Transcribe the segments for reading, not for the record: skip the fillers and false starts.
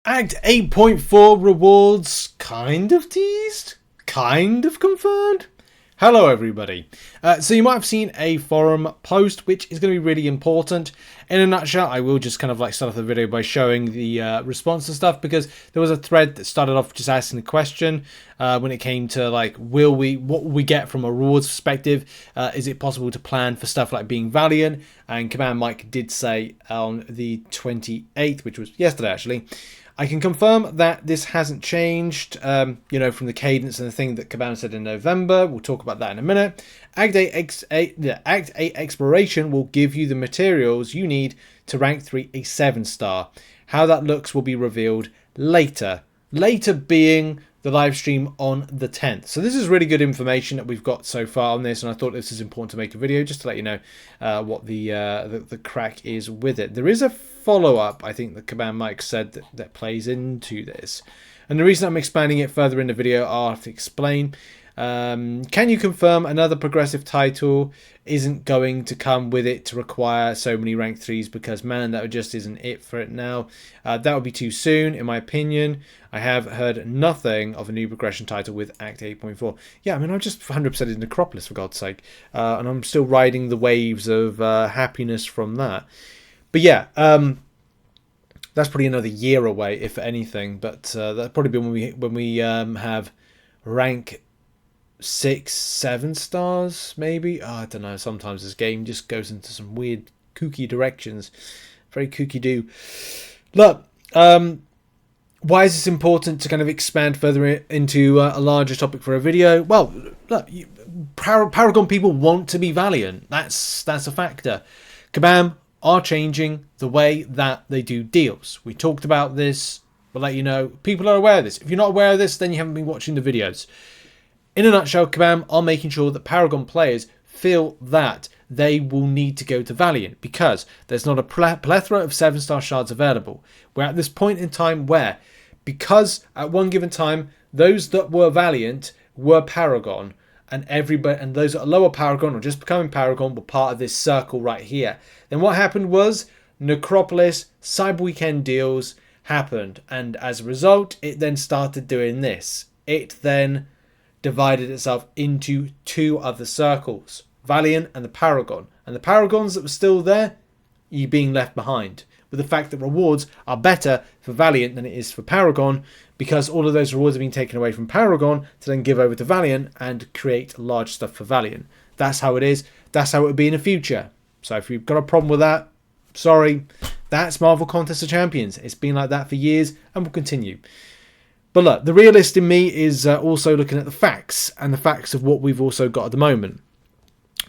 Act 8.4 rewards kind of teased, kind of confirmed. Hello everybody. So you might have seen a forum post which is going to be really important. In a nutshell, I will just kind of like start off the video by showing the response to stuff, because there was a thread that started off just asking the question when it came to like, what will we get from a rewards perspective? Is it possible to plan for stuff like being Valiant? And Kabam Mike did say on the 28th, which was yesterday actually, I can confirm that this hasn't changed, from the cadence and the thing that Kabam said in November. We'll talk about that in a minute. Act 8 Exploration will give you the materials you need to rank 3 a 7-star. How that looks will be revealed later. Later being the live stream on the 10th. So this is really good information that we've got so far on this, and I thought this is important to make a video just to let you know what the crack is with it. There is a follow-up, I think, that Kabam Mike said that plays into this, and the reason I'm expanding it further in the video, I'll have to explain. Can you confirm another progressive title isn't going to come with it to require so many rank 3s? Because man, that just isn't it for it now. That would be too soon, in my opinion. I have heard nothing of a new progression title with Act 8.4. Yeah, I mean, I'm just 100% in Necropolis, for God's sake, and I'm still riding the waves of happiness from that. But yeah, that's probably another year away, if anything. But that'll probably be when we have rank 6, 7 stars, maybe. I don't know. Sometimes this game just goes into some weird, kooky directions. Very kooky do. Look, why is this important to kind of expand further into a larger topic for a video? Well, look, Paragon people want to be Valiant. That's a factor. Kabam are changing the way that they do deals. We talked about this. We'll let you know. People are aware of this. If you're not aware of this, then you haven't been watching the videos. In a nutshell, Kabam are making sure that Paragon players feel that they will need to go to Valiant, because there's not a plethora of 7-star shards available. We're at this point in time where, because at one given time, those that were Valiant were Paragon, and everybody, and those that are lower Paragon or just becoming Paragon were part of this circle right here. Then what happened was Necropolis, Cyber Weekend deals happened, and as a result, it then started doing this. It then divided itself into 2 other circles, Valiant and the Paragon. And the Paragons that were still there, you being left behind, with the fact that rewards are better for Valiant than it is for Paragon, because all of those rewards are being taken away from Paragon to then give over to Valiant and create large stuff for Valiant. That's how it is. That's how it would be in the future. So if you've got a problem with that, sorry, that's Marvel Contest of Champions. It's been like that for years and will continue. But look, the realist in me is also looking at the facts, and the facts of what we've also got at the moment.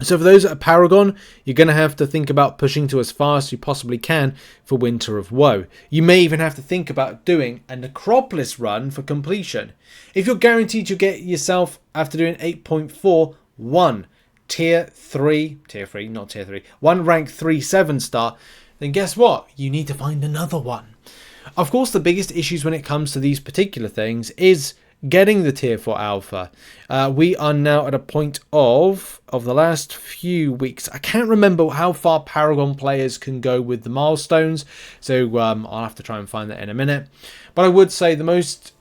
So for those at Paragon, you're going to have to think about pushing to as far as you possibly can for Winter of Woe. You may even have to think about doing a Necropolis run for completion. If you're guaranteed to get yourself, after doing 8.4, 1 tier 3, not tier 3, 1 rank 3 7-star, then guess what? You need to find another one. Of course, the biggest issues when it comes to these particular things is getting the tier 4 alpha. We are now at a point of the last few weeks. I can't remember how far Paragon players can go with the milestones, so I'll have to try and find that in a minute. But I would say the most,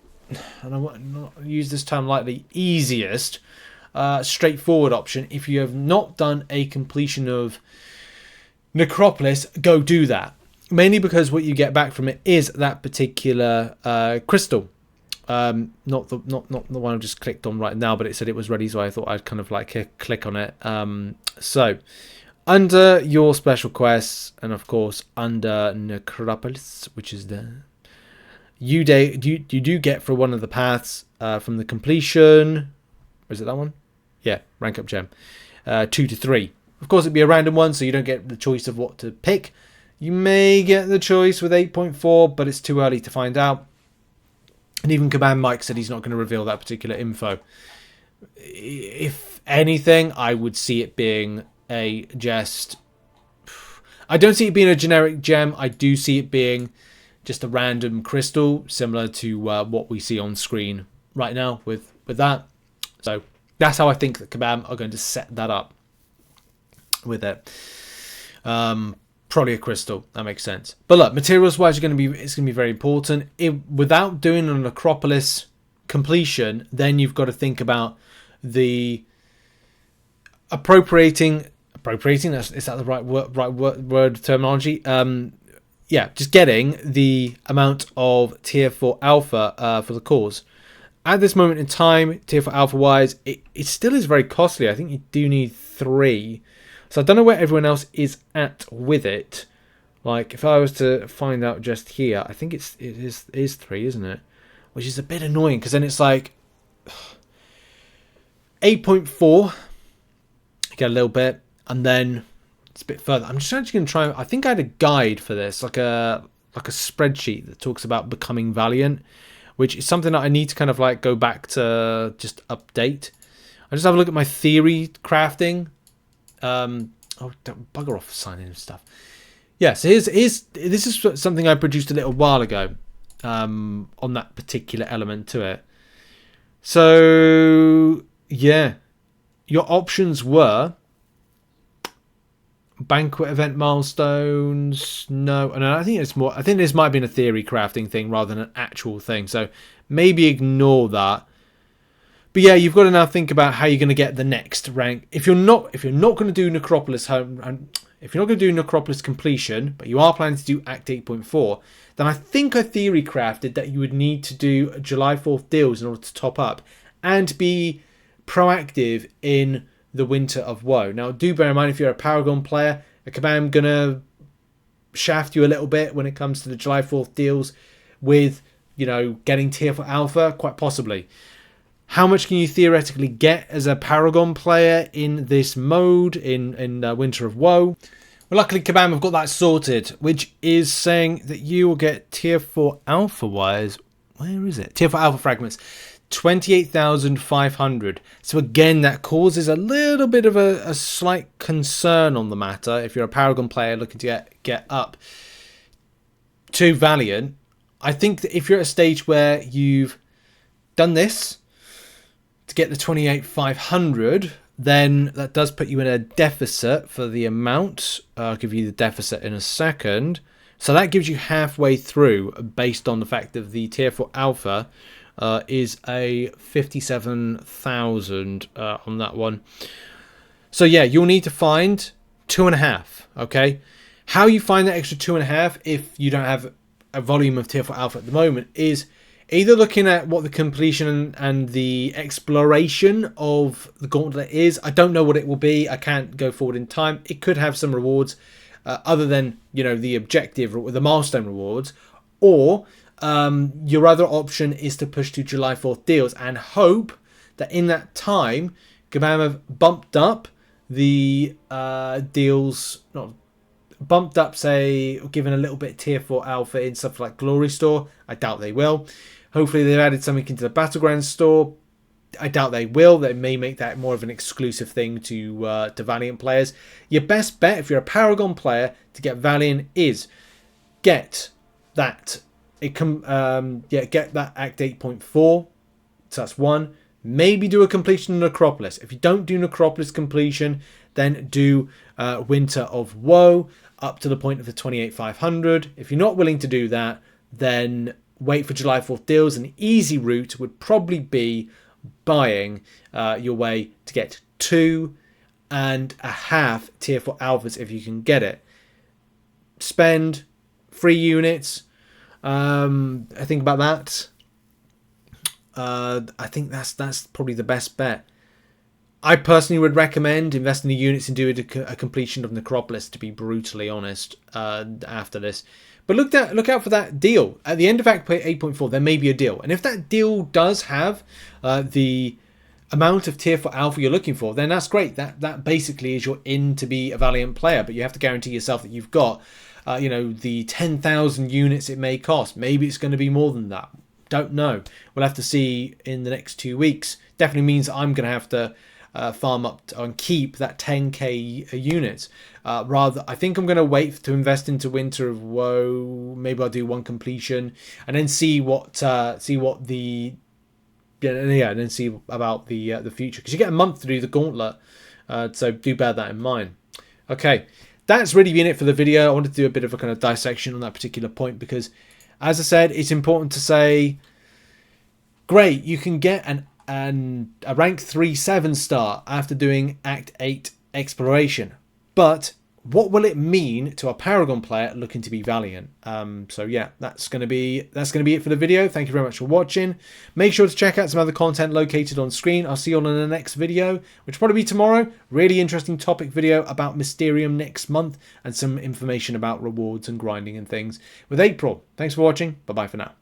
and I will not use this term lightly, easiest, straightforward option, if you have not done a completion of Necropolis, go do that. Mainly because what you get back from it is that particular crystal. Not the one I just clicked on right now, but it said it was ready, so I thought I'd kind of like click on it. So under your special quests, and of course under Necropolis, which is there, you do get for one of the paths from the completion. Is it that one? Yeah, rank up gem, 2 to 3. Of course, it'd be a random one, so you don't get the choice of what to pick. You may get the choice with 8.4, but it's too early to find out. And even Kabam Mike said he's not going to reveal that particular info. If anything, I would see it being I don't see it being a generic gem. I do see it being just a random crystal, similar to what we see on screen right now with that. So that's how I think that Kabam are going to set that up with it. Probably a crystal. That makes sense. But look, materials wise, it's going to be very important. Without doing a Necropolis completion, then you've got to think about the appropriating. Is that the right word terminology? Yeah, just getting the amount of tier 4 alpha for the cause. At this moment in time, tier 4 alpha wise, it still is very costly. I think you do need 3. So I don't know where everyone else is at with it. Like, if I was to find out just here, I think it is 3, isn't it? Which is a bit annoying, because then it's like 8.4. Get a little bit, and then it's a bit further. I'm just actually going to try. I think I had a guide for this, like a spreadsheet that talks about becoming Valiant, which is something that I need to kind of like go back to just update. I just have a look at my theory crafting. Oh, don't bugger off signing and stuff. Yeah, so this is something I produced a little while ago on that particular element to it. So yeah, your options were banquet event milestones. No, and I think it's more. I think this might have been a theory crafting thing rather than an actual thing. So maybe ignore that. But yeah, you've got to now think about how you're going to get the next rank. If you're not going to do Necropolis home, if you're not going to do Necropolis completion, but you are planning to do Act 8.4, then I think I theory crafted that you would need to do July 4th deals in order to top up and be proactive in the Winter of Woe. Now, do bear in mind, if you're a Paragon player, a Kabam gonna shaft you a little bit when it comes to the July 4th deals with, you know, getting tier 4 alpha, quite possibly. How much can you theoretically get as a Paragon player in this mode, in Winter of Woe? Well, luckily Kabam have got that sorted, which is saying that you will get tier 4 alpha wise. Where is it? Tier 4 alpha fragments. 28,500. So again, that causes a little bit of a slight concern on the matter. If you're a Paragon player looking to get up to Valiant, I think that if you're at a stage where you've done this to get the 28,500, then that does put you in a deficit for the amount. I'll give you the deficit in a second. So that gives you halfway through, based on the fact that the tier 4 alpha is a 57,000 on that one. So yeah, you'll need to find 2.5. Okay, how you find that extra 2.5 if you don't have a volume of tier 4 alpha at the moment is either looking at what the completion and the exploration of the gauntlet is. I don't know what it will be. I can't go forward in time. It could have some rewards other than, you know, the objective or the milestone rewards, or your other option is to push to July 4th deals and hope that in that time Kabam have bumped up the deals, not bumped up, say, given a little bit tier 4 alpha in stuff like Glory Store. I doubt they will. Hopefully they've added something into the Battlegrounds store. I doubt they will. They may make that more of an exclusive thing to Valiant players. Your best bet if you're a Paragon player to get Valiant is get that. Get that Act 8.4. So that's one. Maybe do a completion of Necropolis. If you don't do Necropolis completion, then do Winter of Woe up to the point of the 28,500. If you're not willing to do that, then wait for July 4th deals. An easy route would probably be buying your way to get 2.5 tier 4 alphas if you can get it. Spend 3 units. I think about that. I think that's probably the best bet. I personally would recommend investing the units and doing a completion of Necropolis, to be brutally honest, after this. But look out for that deal. At the end of Act 8.4, there may be a deal. And if that deal does have the amount of tier 4 alpha you're looking for, then that's great. That basically is your in to be a Valiant player. But you have to guarantee yourself that you've got the 10,000 units it may cost. Maybe it's going to be more than that. Don't know. We'll have to see in the next 2 weeks. Definitely means I'm going to have to farm up and keep that 10k units. I think I'm going to wait to invest into Winter of Woe. Maybe I'll do one completion and then see then see about the future, because you get a month to do the gauntlet. So do bear that in mind. Okay, that's really been it for the video. I wanted to do a bit of a kind of dissection on that particular point because, as I said, it's important to say, great, you can get a rank 3 7-star after doing Act 8 exploration, but what will it mean to a Paragon player looking to be Valiant? So yeah, that's gonna be it for the video. Thank you very much for watching. Make sure to check out some other content located on screen. I'll see you all in the next video, which will probably be tomorrow. Really interesting topic video about Mysterium next month and some information about rewards and grinding and things with April. Thanks for watching. Bye bye for now.